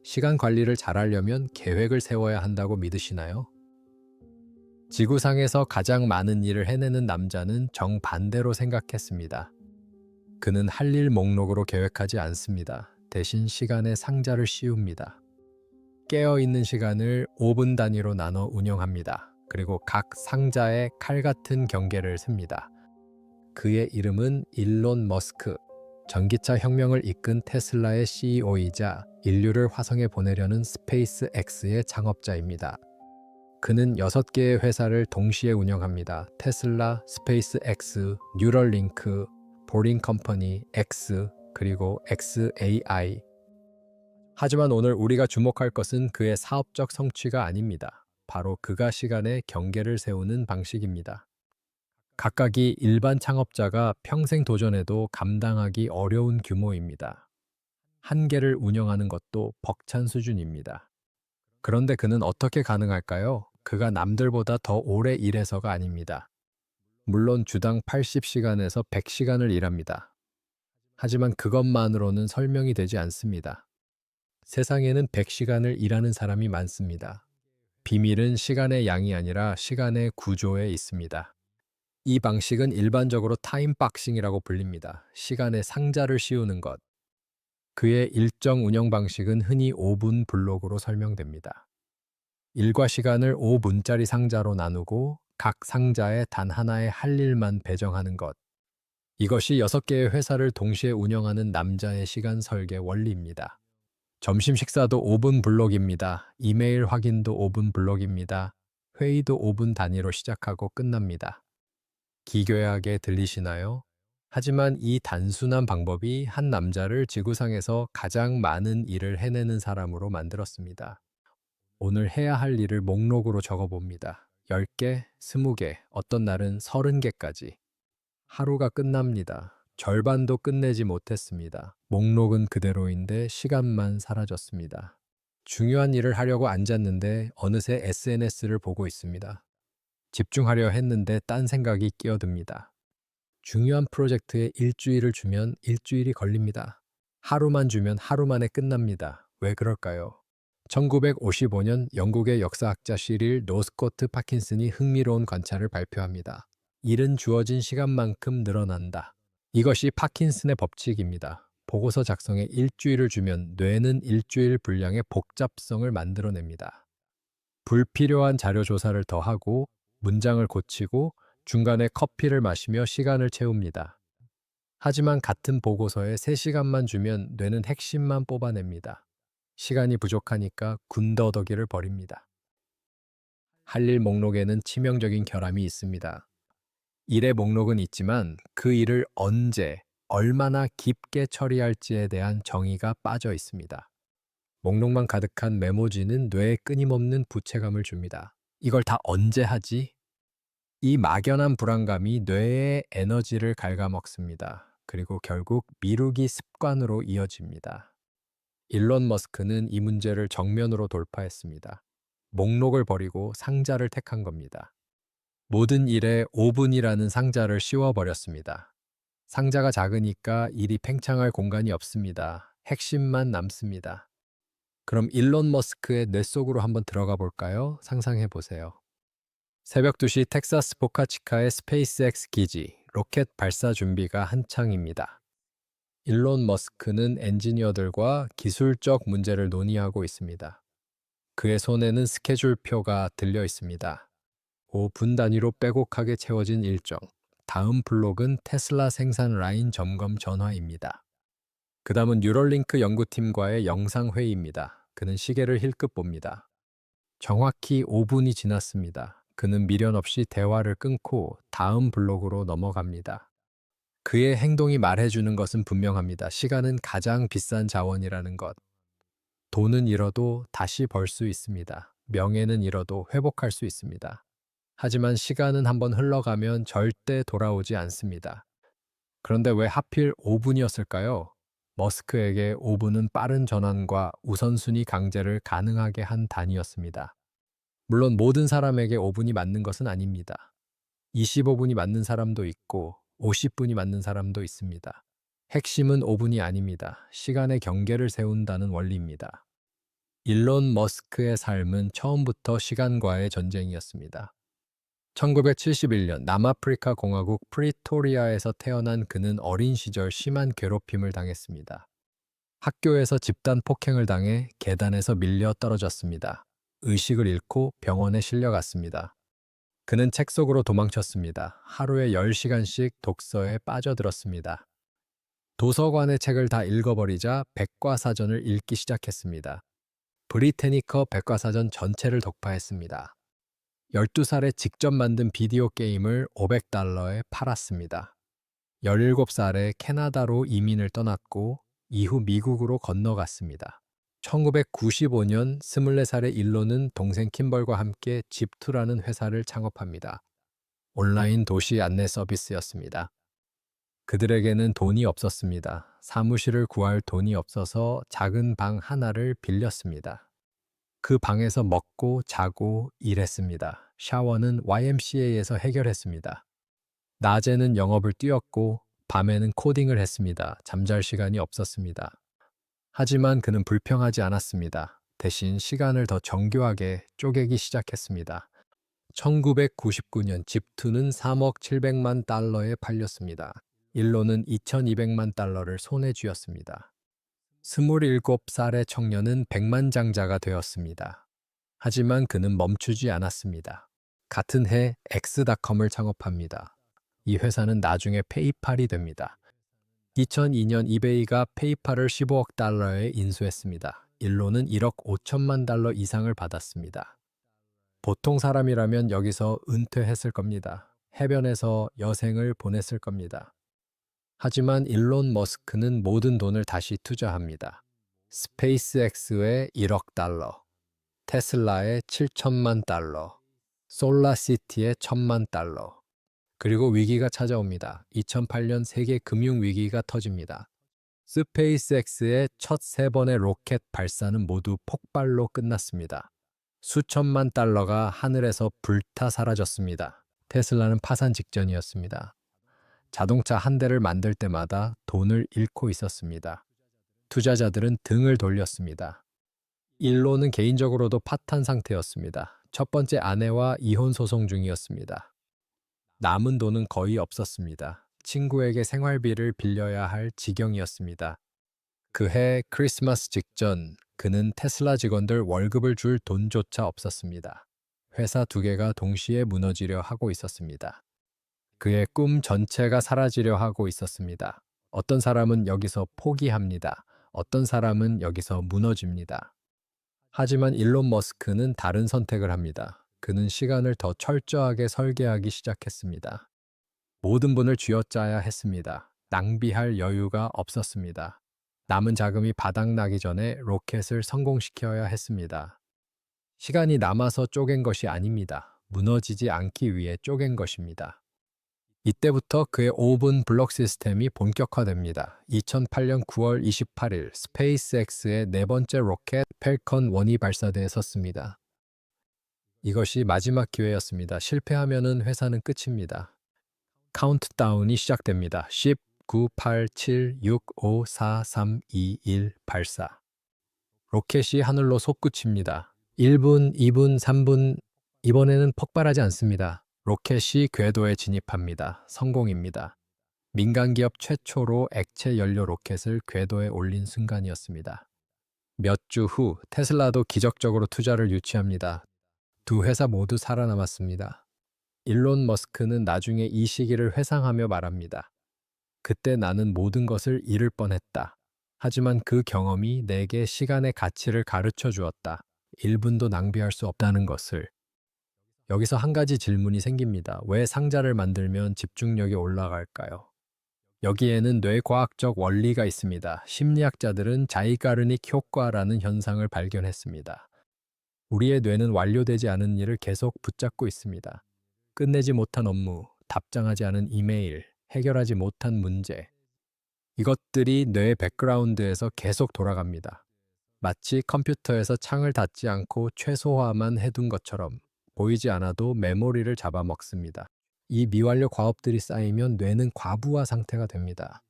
시간 관리를 잘하려면 계획을 세워야 한다고 믿으시나요? 지구상에서 가장 많은 일을 해내는 남자는 정반대로 생각했습니다. 그는 할 일 목록으로 계획하지 않습니다. 대신 시간의 상자를 씌웁니다. 깨어있는 시간을 5분 단위로 나눠 운영합니다. 그리고 각 상자에 칼 같은 경계를 셉니다. 그의 이름은 일론 머스크. 전기차 혁명을 이끈 테슬라의 CEO이자 인류를 화성에 보내려는 스페이스 X의 창업자입니다. 그는 6개의 회사를 동시에 운영합니다. 테슬라, 스페이스 X, 뉴럴링크, 보링 컴퍼니, X, 그리고 XAI. 하지만 오늘 우리가 주목할 것은 그의 사업적 성취가 아닙니다. 바로 그가 시간의 경계를 세우는 방식입니다. 각각이 일반 창업자가 평생 도전해도 감당하기 어려운 규모입니다. 한 개를 운영하는 것도 벅찬 수준입니다. 그런데 그는 어떻게 가능할까요? 그가 남들보다 더 오래 일해서가 아닙니다. 물론 주당 80시간에서 100시간을 일합니다. 하지만 그것만으로는 설명이 되지 않습니다. 세상에는 100시간을 일하는 사람이 많습니다. 비밀은 시간의 양이 아니라 시간의 구조에 있습니다. 이 방식은 일반적으로 타임박싱이라고 불립니다. 시간의 상자를 씌우는 것. 그의 일정 운영 방식은 흔히 5분 블록으로 설명됩니다. 일과 시간을 5분짜리 상자로 나누고 각 상자에 단 하나의 할 일만 배정하는 것. 이것이 6개의 회사를 동시에 운영하는 남자의 시간 설계 원리입니다. 점심 식사도 5분 블록입니다. 이메일 확인도 5분 블록입니다. 회의도 5분 단위로 시작하고 끝납니다. 기괴하게 들리시나요? 하지만 이 단순한 방법이 한 남자를 지구상에서 가장 많은 일을 해내는 사람으로 만들었습니다. 오늘 해야 할 일을 목록으로 적어봅니다. 10개, 20개, 어떤 날은 30개까지. 하루가 끝납니다. 절반도 끝내지 못했습니다. 목록은 그대로인데 시간만 사라졌습니다. 중요한 일을 하려고 앉았는데 어느새 SNS를 보고 있습니다. 집중하려 했는데 딴 생각이 끼어듭니다. 중요한 프로젝트에 일주일을 주면 일주일이 걸립니다. 하루만 주면 하루 만에 끝납니다. 왜 그럴까요? 1955년 영국의 역사학자 시릴 노스코트 파킨슨이 흥미로운 관찰을 발표합니다. 일은 주어진 시간만큼 늘어난다. 이것이 파킨슨의 법칙입니다. 보고서 작성에 일주일을 주면 뇌는 일주일 분량의 복잡성을 만들어냅니다. 불필요한 자료 조사를 더하고 문장을 고치고 중간에 커피를 마시며 시간을 채웁니다. 하지만 같은 보고서에 3시간만 주면 뇌는 핵심만 뽑아냅니다. 시간이 부족하니까 군더더기를 벌입니다. 할 일 목록에는 치명적인 결함이 있습니다. 일의 목록은 있지만 그 일을 언제, 얼마나 깊게 처리할지에 대한 정의가 빠져 있습니다. 목록만 가득한 메모지는 뇌에 끊임없는 부채감을 줍니다. 이걸 다 언제 하지? 이 막연한 불안감이 뇌의 에너지를 갉아먹습니다. 그리고 결국 미루기 습관으로 이어집니다. 일론 머스크는 이 문제를 정면으로 돌파했습니다. 목록을 버리고 상자를 택한 겁니다. 모든 일에 5분이라는 상자를 씌워버렸습니다. 상자가 작으니까 일이 팽창할 공간이 없습니다. 핵심만 남습니다. 그럼 일론 머스크의 뇌 속으로 한번 들어가 볼까요? 상상해 보세요. 새벽 2시 텍사스 보카치카의 스페이스X 기지, 로켓 발사 준비가 한창입니다. 일론 머스크는 엔지니어들과 기술적 문제를 논의하고 있습니다. 그의 손에는 스케줄표가 들려 있습니다. 5분 단위로 빼곡하게 채워진 일정. 다음 블록은 테슬라 생산 라인 점검 전화입니다. 그 다음은 뉴럴링크 연구팀과의 영상회의입니다. 그는 시계를 힐끗 봅니다. 정확히 5분이 지났습니다. 그는 미련 없이 대화를 끊고 다음 블록으로 넘어갑니다. 그의 행동이 말해주는 것은 분명합니다. 시간은 가장 비싼 자원이라는 것. 돈은 잃어도 다시 벌 수 있습니다. 명예는 잃어도 회복할 수 있습니다. 하지만 시간은 한번 흘러가면 절대 돌아오지 않습니다. 그런데 왜 하필 5분이었을까요? 머스크에게 5분은 빠른 전환과 우선순위 강제를 가능하게 한 단위였습니다. 물론 모든 사람에게 5분이 맞는 것은 아닙니다. 25분이 맞는 사람도 있고 50분이 맞는 사람도 있습니다. 핵심은 5분이 아닙니다. 시간의 경계를 세운다는 원리입니다. 일론 머스크의 삶은 처음부터 시간과의 전쟁이었습니다. 1971년 남아프리카 공화국 프리토리아에서 태어난 그는 어린 시절 심한 괴롭힘을 당했습니다. 학교에서 집단 폭행을 당해 계단에서 밀려 떨어졌습니다. 의식을 잃고 병원에 실려갔습니다. 그는 책 속으로 도망쳤습니다. 하루에 10시간씩 독서에 빠져들었습니다. 도서관의 책을 다 읽어버리자 백과사전을 읽기 시작했습니다. 브리테니커 백과사전 전체를 독파했습니다. 12살에 직접 만든 비디오 게임을 $500에 팔았습니다. 17살에 캐나다로 이민을 떠났고 이후 미국으로 건너갔습니다. 1995년 24살의 일론은 동생 킴벌과 함께 집투라는 회사를 창업합니다. 온라인 도시 안내 서비스였습니다. 그들에게는 돈이 없었습니다. 사무실을 구할 돈이 없어서 작은 방 하나를 빌렸습니다. 그 방에서 먹고 자고 일했습니다. 샤워는 YMCA에서 해결했습니다. 낮에는 영업을 뛰었고 밤에는 코딩을 했습니다. 잠잘 시간이 없었습니다. 하지만 그는 불평하지 않았습니다. 대신 시간을 더 정교하게 쪼개기 시작했습니다. 1999년 집투는 3억 700만 달러에 팔렸습니다. 일론은 2200만 달러를 손에 쥐었습니다. 27살의 청년은 백만장자가 되었습니다. 하지만 그는 멈추지 않았습니다. 같은 해 엑스닷컴을 창업합니다. 이 회사는 나중에 페이팔이 됩니다. 2002년 이베이가 페이팔을 15억 달러에 인수했습니다. 일론은 1억 5천만 달러 이상을 받았습니다. 보통 사람이라면 여기서 은퇴했을 겁니다. 해변에서 여생을 보냈을 겁니다. 하지만 일론 머스크는 모든 돈을 다시 투자합니다. 스페이스X에 1억 달러, 테슬라에 7천만 달러, 솔라시티에 1,000만 달러. 그리고 위기가 찾아옵니다. 2008년 세계 금융위기가 터집니다. 스페이스X의 첫 3번의 로켓 발사는 모두 폭발로 끝났습니다. 수천만 달러가 하늘에서 불타 사라졌습니다. 테슬라는 파산 직전이었습니다. 자동차 한 대를 만들 때마다 돈을 잃고 있었습니다. 투자자들은 등을 돌렸습니다. 일론은 개인적으로도 파탄 상태였습니다. 첫 번째 아내와 이혼 소송 중이었습니다. 남은 돈은 거의 없었습니다. 친구에게 생활비를 빌려야 할 지경이었습니다. 그해 크리스마스 직전 그는 테슬라 직원들 월급을 줄 돈조차 없었습니다. 회사 2개가 동시에 무너지려 하고 있었습니다. 그의 꿈 전체가 사라지려 하고 있었습니다. 어떤 사람은 여기서 포기합니다. 어떤 사람은 여기서 무너집니다. 하지만 일론 머스크는 다른 선택을 합니다. 그는 시간을 더 철저하게 설계하기 시작했습니다. 모든 분을 쥐어짜야 했습니다. 낭비할 여유가 없었습니다. 남은 자금이 바닥나기 전에 로켓을 성공시켜야 했습니다. 시간이 남아서 쪼갠 것이 아닙니다. 무너지지 않기 위해 쪼갠 것입니다. 이때부터 그의 5분 블록 시스템이 본격화됩니다. 2008년 9월 28일 스페이스X의 4번째 로켓 펠컨 1이 발사대에 섰습니다. 이것이 마지막 기회였습니다. 실패하면 회사는 끝입니다. 카운트다운이 시작됩니다. 10, 9, 8, 7, 6, 5, 4, 3, 2, 1 발사. 로켓이 하늘로 솟구칩니다. 1분, 2분, 3분, 이번에는 폭발하지 않습니다. 로켓이 궤도에 진입합니다. 성공입니다. 민간 기업 최초로 액체 연료 로켓을 궤도에 올린 순간이었습니다. 몇 주 후 테슬라도 기적적으로 투자를 유치합니다. 2 회사 모두 살아남았습니다. 일론 머스크는 나중에 이 시기를 회상하며 말합니다. 그때 나는 모든 것을 잃을 뻔했다. 하지만 그 경험이 내게 시간의 가치를 가르쳐 주었다. 1분도 낭비할 수 없다는 것을. 여기서 한 가지 질문이 생깁니다. 왜 상자를 만들면 집중력이 올라갈까요? 여기에는 뇌과학적 원리가 있습니다. 심리학자들은 자이가르닉 효과라는 현상을 발견했습니다. 우리의 뇌는 완료되지 않은 일을 계속 붙잡고 있습니다. 끝내지 못한 업무, 답장하지 않은 이메일, 해결하지 못한 문제. 이것들이 뇌 백그라운드에서 계속 돌아갑니다. 마치 컴퓨터에서 창을 닫지 않고 최소화만 해둔 것처럼 보이지 않아도 메모리를 잡아먹습니다. 이 미완료 과업들이 쌓이면 뇌는 과부하 상태가 됩니다.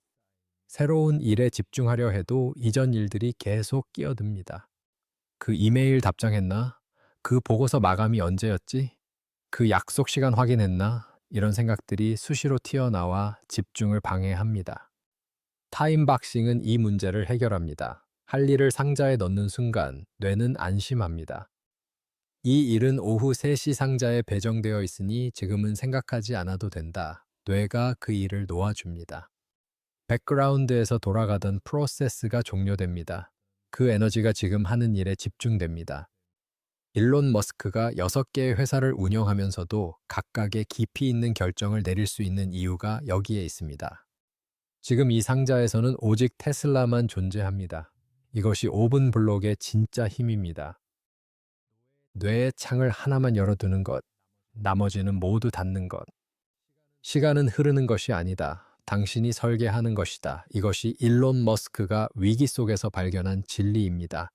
새로운 일에 집중하려 해도 이전 일들이 계속 끼어듭니다. 그 이메일 답장했나? 그 보고서 마감이 언제였지? 그 약속 시간 확인했나? 이런 생각들이 수시로 튀어나와 집중을 방해합니다. 타임박싱은 이 문제를 해결합니다. 할 일을 상자에 넣는 순간 뇌는 안심합니다. 이 일은 오후 3시 상자에 배정되어 있으니 지금은 생각하지 않아도 된다. 뇌가 그 일을 놓아줍니다. 백그라운드에서 돌아가던 프로세스가 종료됩니다. 그 에너지가 지금 하는 일에 집중됩니다. 일론 머스크가 6개의 회사를 운영하면서도 각각의 깊이 있는 결정을 내릴 수 있는 이유가 여기에 있습니다. 지금 이 상자에서는 오직 테슬라만 존재합니다. 이것이 5분 블록의 진짜 힘입니다. 뇌의 창을 하나만 열어두는 것, 나머지는 모두 닫는 것. 시간은 흐르는 것이 아니다. 당신이 설계하는 것이다. 이것이 일론 머스크가 위기 속에서 발견한 진리입니다.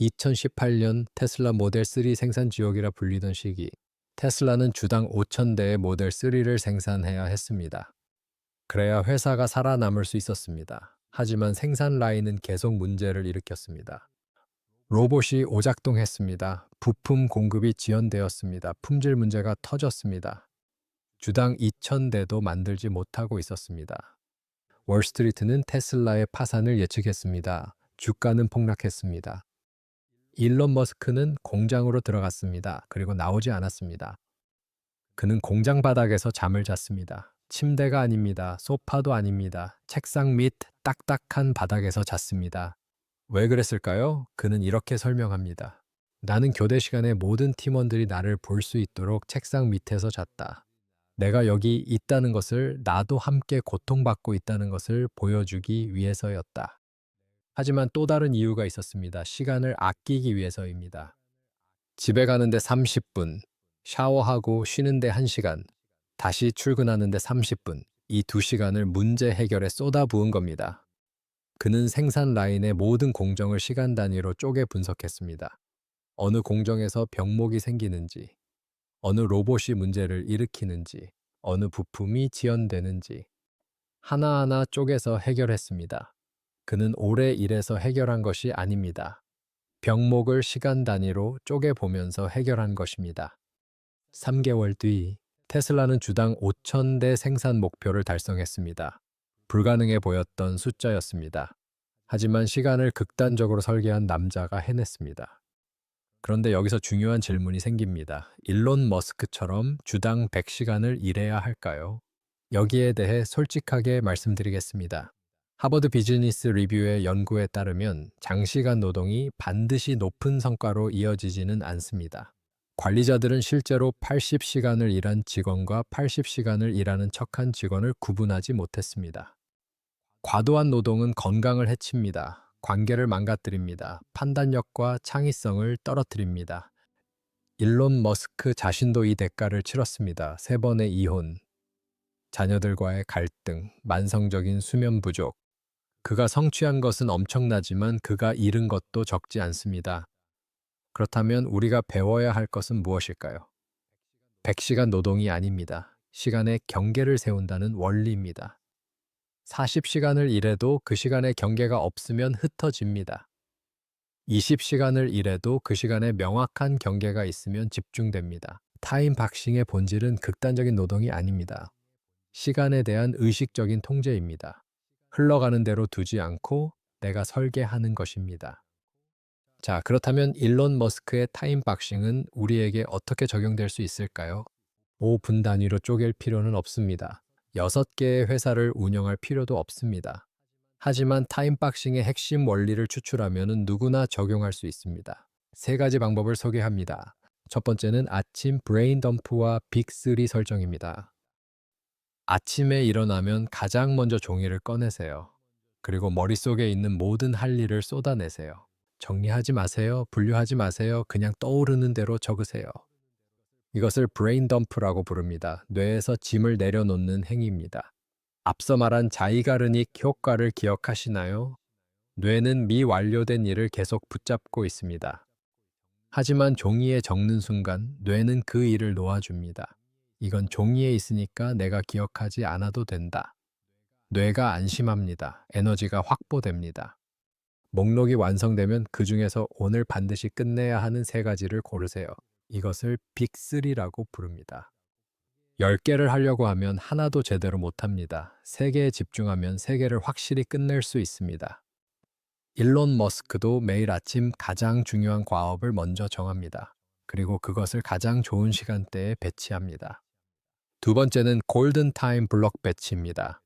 2018년 테슬라 모델 3 생산 지옥이라 불리던 시기, 테슬라는 주당 5,000대의 모델 3를 생산해야 했습니다. 그래야 회사가 살아남을 수 있었습니다. 하지만 생산 라인은 계속 문제를 일으켰습니다. 로봇이 오작동했습니다. 부품 공급이 지연되었습니다. 품질 문제가 터졌습니다. 주당 2,000대도 만들지 못하고 있었습니다. 월스트리트는 테슬라의 파산을 예측했습니다. 주가는 폭락했습니다. 일론 머스크는 공장으로 들어갔습니다. 그리고 나오지 않았습니다. 그는 공장 바닥에서 잠을 잤습니다. 침대가 아닙니다. 소파도 아닙니다. 책상 밑 딱딱한 바닥에서 잤습니다. 왜 그랬을까요? 그는 이렇게 설명합니다. 나는 교대 시간에 모든 팀원들이 나를 볼 수 있도록 책상 밑에서 잤다. 내가 여기 있다는 것을, 나도 함께 고통받고 있다는 것을 보여주기 위해서였다. 하지만 또 다른 이유가 있었습니다. 시간을 아끼기 위해서입니다. 집에 가는데 30분, 샤워하고 쉬는데 1시간, 다시 출근하는데 30분, 이 2시간을 문제 해결에 쏟아부은 겁니다. 그는 생산 라인의 모든 공정을 시간 단위로 쪼개 분석했습니다. 어느 공정에서 병목이 생기는지, 어느 로봇이 문제를 일으키는지, 어느 부품이 지연되는지 하나하나 쪼개서 해결했습니다. 그는 오래 일해서 해결한 것이 아닙니다. 병목을 시간 단위로 쪼개보면서 해결한 것입니다. 3개월 뒤 테슬라는 주당 5,000대 생산 목표를 달성했습니다. 불가능해 보였던 숫자였습니다. 하지만 시간을 극단적으로 설계한 남자가 해냈습니다. 그런데 여기서 중요한 질문이 생깁니다. 일론 머스크처럼 주당 100시간을 일해야 할까요? 여기에 대해 솔직하게 말씀드리겠습니다. 하버드 비즈니스 리뷰의 연구에 따르면 장시간 노동이 반드시 높은 성과로 이어지지는 않습니다. 관리자들은 실제로 80시간을 일한 직원과 80시간을 일하는 척한 직원을 구분하지 못했습니다. 과도한 노동은 건강을 해칩니다. 관계를 망가뜨립니다. 판단력과 창의성을 떨어뜨립니다. 일론 머스크 자신도 이 대가를 치렀습니다. 3번의 이혼, 자녀들과의 갈등, 만성적인 수면 부족. 그가 성취한 것은 엄청나지만 그가 잃은 것도 적지 않습니다. 그렇다면 우리가 배워야 할 것은 무엇일까요? 100시간 노동이 아닙니다. 시간에 경계를 세운다는 원리입니다. 40시간을 일해도 그 시간에 경계가 없으면 흩어집니다. 20시간을 일해도 그 시간에 명확한 경계가 있으면 집중됩니다. 타임 박싱의 본질은 극단적인 노동이 아닙니다. 시간에 대한 의식적인 통제입니다. 흘러가는 대로 두지 않고 내가 설계하는 것입니다. 자, 그렇다면 일론 머스크의 타임 박싱은 우리에게 어떻게 적용될 수 있을까요? 5분 단위로 쪼갤 필요는 없습니다. 6개의 회사를 운영할 필요도 없습니다. 하지만 타임박싱의 핵심 원리를 추출하면 누구나 적용할 수 있습니다. 3가지 방법을 소개합니다. 첫 번째는 아침 브레인 덤프와 빅3 설정입니다. 아침에 일어나면 가장 먼저 종이를 꺼내세요. 그리고 머릿속에 있는 모든 할 일을 쏟아내세요. 정리하지 마세요. 분류하지 마세요. 그냥 떠오르는 대로 적으세요. 이것을 브레인 덤프라고 부릅니다. 뇌에서 짐을 내려놓는 행위입니다. 앞서 말한 자이가르닉 효과를 기억하시나요? 뇌는 미완료된 일을 계속 붙잡고 있습니다. 하지만 종이에 적는 순간 뇌는 그 일을 놓아줍니다. 이건 종이에 있으니까 내가 기억하지 않아도 된다. 뇌가 안심합니다. 에너지가 확보됩니다. 목록이 완성되면 그 중에서 오늘 반드시 끝내야 하는 세 가지를 고르세요. 이것을 빅3라고 부릅니다. 10개를 하려고 하면 하나도 제대로 못합니다. 3개에 집중하면 3개를 확실히 끝낼 수 있습니다. 일론 머스크도 매일 아침 가장 중요한 과업을 먼저 정합니다. 그리고 그것을 가장 좋은 시간대에 배치합니다. 두 번째는 골든타임 블록 배치입니다.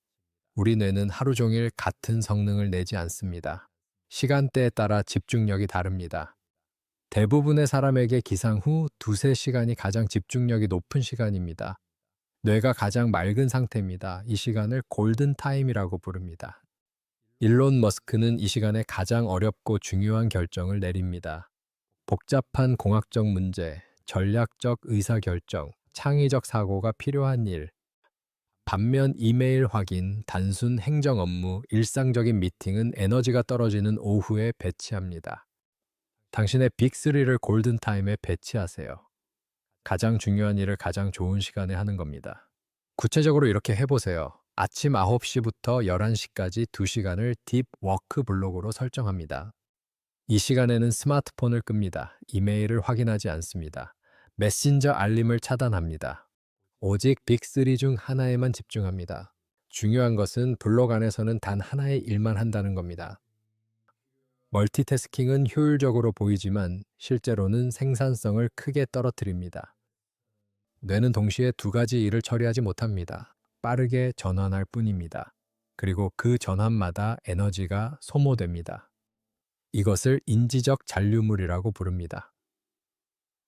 우리 뇌는 하루 종일 같은 성능을 내지 않습니다. 시간대에 따라 집중력이 다릅니다. 대부분의 사람에게 기상 후 두세 시간이 가장 집중력이 높은 시간입니다. 뇌가 가장 맑은 상태입니다. 이 시간을 골든타임이라고 부릅니다. 일론 머스크는 이 시간에 가장 어렵고 중요한 결정을 내립니다. 복잡한 공학적 문제, 전략적 의사결정, 창의적 사고가 필요한 일. 반면 이메일 확인, 단순 행정 업무, 일상적인 미팅은 에너지가 떨어지는 오후에 배치합니다. 당신의 빅3를 골든타임에 배치하세요. 가장 중요한 일을 가장 좋은 시간에 하는 겁니다. 구체적으로 이렇게 해보세요. 아침 9시부터 11시까지 2시간을 딥 워크 블록으로 설정합니다. 이 시간에는 스마트폰을 끕니다. 이메일을 확인하지 않습니다. 메신저 알림을 차단합니다. 오직 빅3 중 하나에만 집중합니다. 중요한 것은 블록 안에서는 단 하나의 일만 한다는 겁니다. 멀티태스킹은 효율적으로 보이지만 실제로는 생산성을 크게 떨어뜨립니다. 뇌는 동시에 두 가지 일을 처리하지 못합니다. 빠르게 전환할 뿐입니다. 그리고 그 전환마다 에너지가 소모됩니다. 이것을 인지적 잔류물이라고 부릅니다.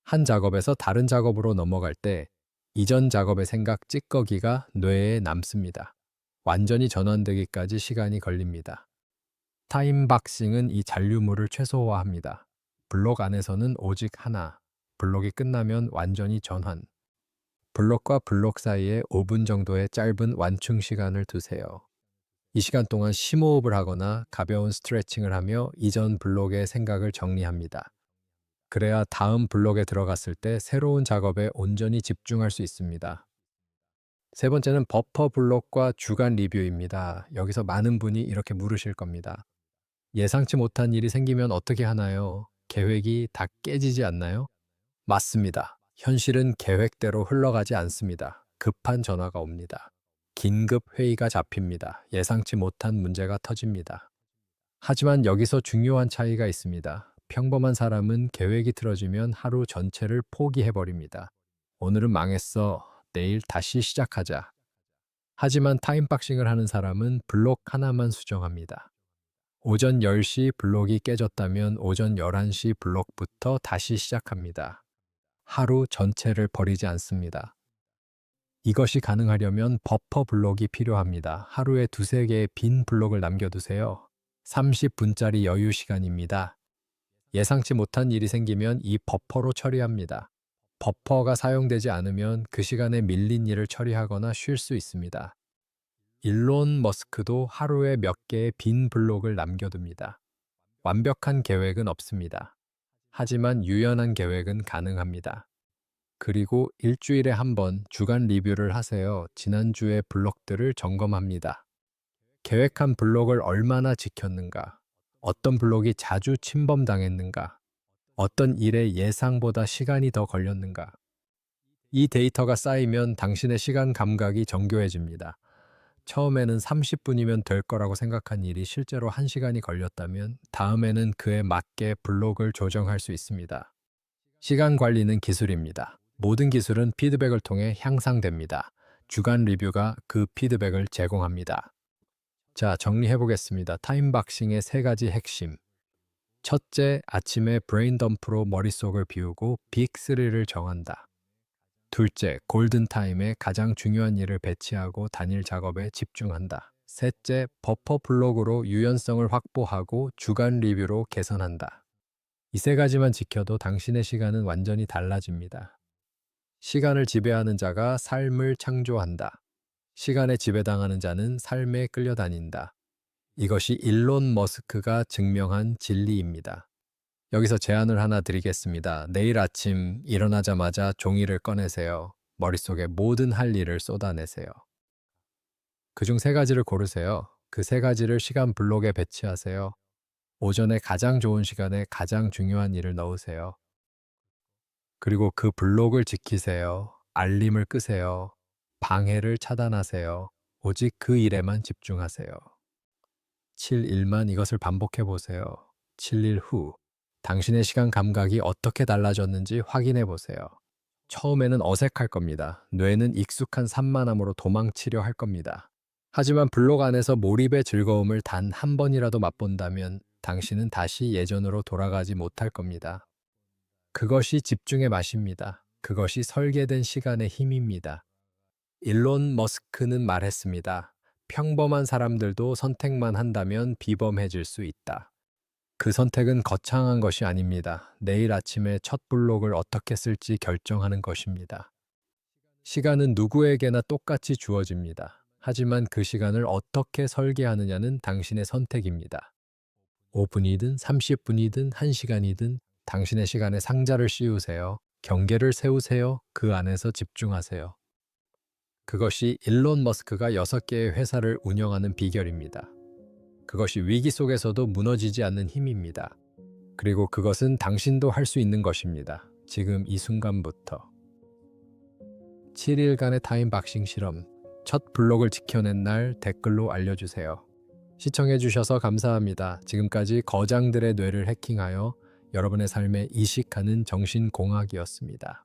한 작업에서 다른 작업으로 넘어갈 때 이전 작업의 생각 찌꺼기가 뇌에 남습니다. 완전히 전환되기까지 시간이 걸립니다. 타임박싱은 이 잔류물을 최소화합니다. 블록 안에서는 오직 하나, 블록이 끝나면 완전히 전환. 블록과 블록 사이에 5분 정도의 짧은 완충 시간을 두세요. 이 시간 동안 심호흡을 하거나 가벼운 스트레칭을 하며 이전 블록의 생각을 정리합니다. 그래야 다음 블록에 들어갔을 때 새로운 작업에 온전히 집중할 수 있습니다. 세 번째는 버퍼 블록과 주간 리뷰입니다. 여기서 많은 분이 이렇게 물으실 겁니다. 예상치 못한 일이 생기면 어떻게 하나요? 계획이 다 깨지지 않나요? 맞습니다. 현실은 계획대로 흘러가지 않습니다. 급한 전화가 옵니다. 긴급 회의가 잡힙니다. 예상치 못한 문제가 터집니다. 하지만 여기서 중요한 차이가 있습니다. 평범한 사람은 계획이 틀어지면 하루 전체를 포기해버립니다. 오늘은 망했어. 내일 다시 시작하자. 하지만 타임박싱을 하는 사람은 블록 하나만 수정합니다. 오전 10시 블록이 깨졌다면 오전 11시 블록부터 다시 시작합니다. 하루 전체를 버리지 않습니다. 이것이 가능하려면 버퍼 블록이 필요합니다. 하루에 두세 개의 빈 블록을 남겨두세요. 30분짜리 여유 시간입니다. 예상치 못한 일이 생기면 이 버퍼로 처리합니다. 버퍼가 사용되지 않으면 그 시간에 밀린 일을 처리하거나 쉴 수 있습니다. 일론 머스크도 하루에 몇 개의 빈 블록을 남겨둡니다. 완벽한 계획은 없습니다. 하지만 유연한 계획은 가능합니다. 그리고 일주일에 한 번 주간 리뷰를 하세요. 지난주의 블록들을 점검합니다. 계획한 블록을 얼마나 지켰는가? 어떤 블록이 자주 침범당했는가? 어떤 일에 예상보다 시간이 더 걸렸는가? 이 데이터가 쌓이면 당신의 시간 감각이 정교해집니다. 처음에는 30분이면 될 거라고 생각한 일이 실제로 1시간이 걸렸다면 다음에는 그에 맞게 블록을 조정할 수 있습니다. 시간 관리는 기술입니다. 모든 기술은 피드백을 통해 향상됩니다. 주간 리뷰가 그 피드백을 제공합니다. 자, 정리해 보겠습니다. 타임박싱의 세 가지 핵심. 첫째, 아침에 브레인덤프로 머릿속을 비우고 빅3를 정한다. 둘째, 골든타임에 가장 중요한 일을 배치하고 단일 작업에 집중한다. 셋째, 버퍼 블록으로 유연성을 확보하고 주간 리뷰로 개선한다. 이 세 가지만 지켜도 당신의 시간은 완전히 달라집니다. 시간을 지배하는 자가 삶을 창조한다. 시간에 지배당하는 자는 삶에 끌려다닌다. 이것이 일론 머스크가 증명한 진리입니다. 여기서 제안을 하나 드리겠습니다. 내일 아침 일어나자마자 종이를 꺼내세요. 머릿속에 모든 할 일을 쏟아내세요. 그중 세 가지를 고르세요. 그 세 가지를 시간 블록에 배치하세요. 오전에 가장 좋은 시간에 가장 중요한 일을 넣으세요. 그리고 그 블록을 지키세요. 알림을 끄세요. 방해를 차단하세요. 오직 그 일에만 집중하세요. 7일만 이것을 반복해 보세요. 7일 후 당신의 시간 감각이 어떻게 달라졌는지 확인해 보세요. 처음에는 어색할 겁니다. 뇌는 익숙한 산만함으로 도망치려 할 겁니다. 하지만 블록 안에서 몰입의 즐거움을 단 한 번이라도 맛본다면 당신은 다시 예전으로 돌아가지 못할 겁니다. 그것이 집중의 맛입니다. 그것이 설계된 시간의 힘입니다. 일론 머스크는 말했습니다. 평범한 사람들도 선택만 한다면 비범해질 수 있다. 그 선택은 거창한 것이 아닙니다. 내일 아침에 첫 블록을 어떻게 쓸지 결정하는 것입니다. 시간은 누구에게나 똑같이 주어집니다. 하지만 그 시간을 어떻게 설계하느냐는 당신의 선택입니다. 5분이든 30분이든 1시간이든 당신의 시간에 상자를 씌우세요. 경계를 세우세요. 그 안에서 집중하세요. 그것이 일론 머스크가 6개의 회사를 운영하는 비결입니다. 그것이 위기 속에서도 무너지지 않는 힘입니다. 그리고 그것은 당신도 할 수 있는 것입니다. 지금 이 순간부터. 7일간의 타임박싱 실험. 첫 블록을 지켜낸 날 댓글로 알려주세요. 시청해주셔서 감사합니다. 지금까지 거장들의 뇌를 해킹하여 여러분의 삶에 이식하는 정신공학이었습니다.